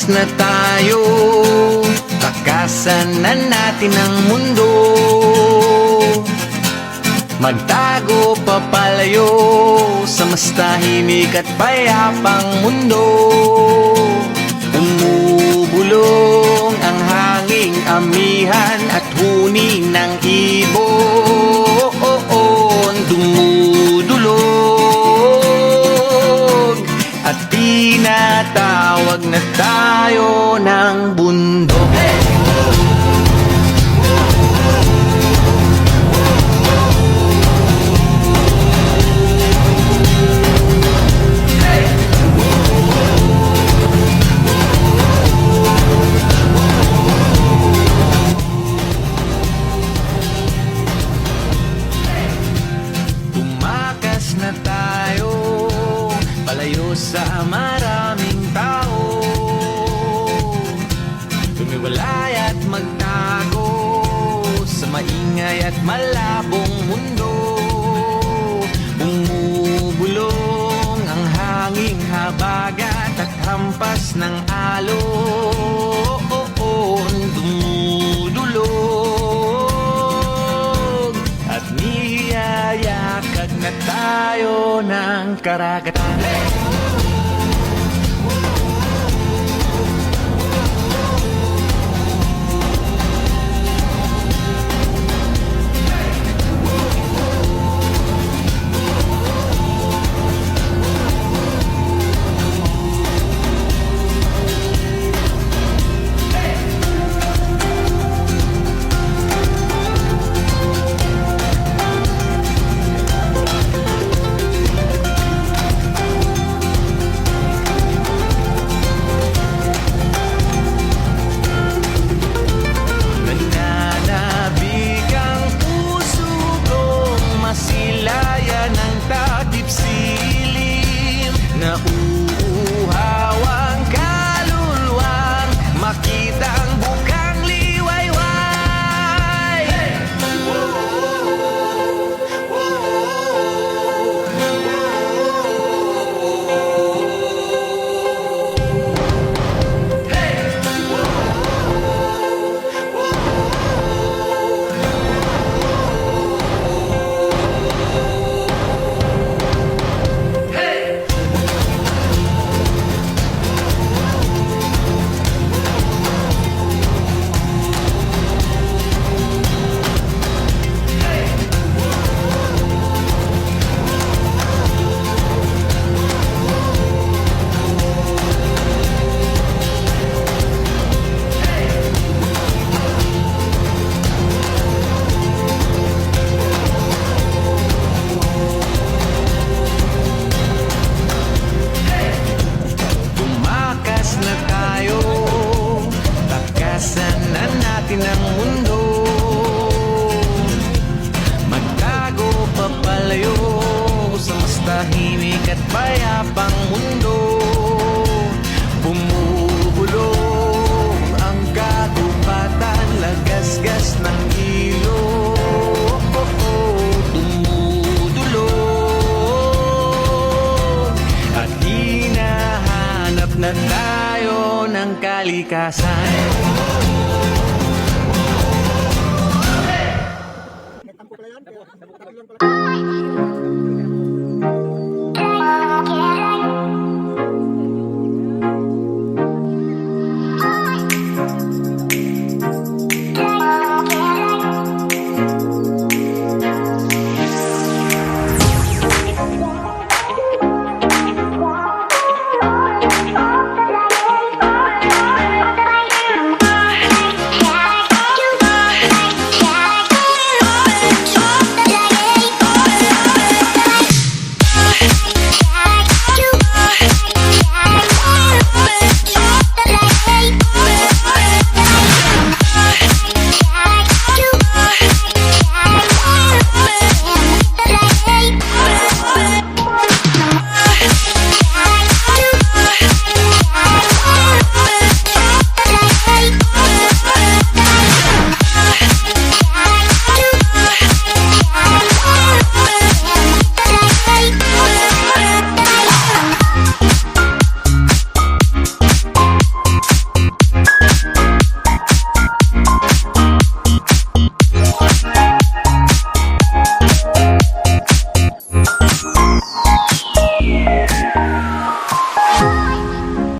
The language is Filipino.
Tumakas na tayo, takasan na natin ang mundo. Magtago papalayo sa mas tahimik at payapang mundo. Umubulong ang hanging amihan at huni ng ibon. Dumudulog at tinatawag na tayo ng bundok. Tumakas na tayo, palayo sa maraming tao. Tumiwalay at magtago sa maingay at malabong mundo. Bumubulong ang hanging habagat at hampas ng alon. Dumudulog at niyayakag na tayo ng karagatan. Nauuhawang kaluluwang makita ang bukang liwayway. Hey! Ang mundo, magtago papalayo sa mas tahimik at payapang mundo. Bumubulong ang kagubatan, lagasgas ng ilog. Dumudulog at hinahanap na tayo ng kalikasan.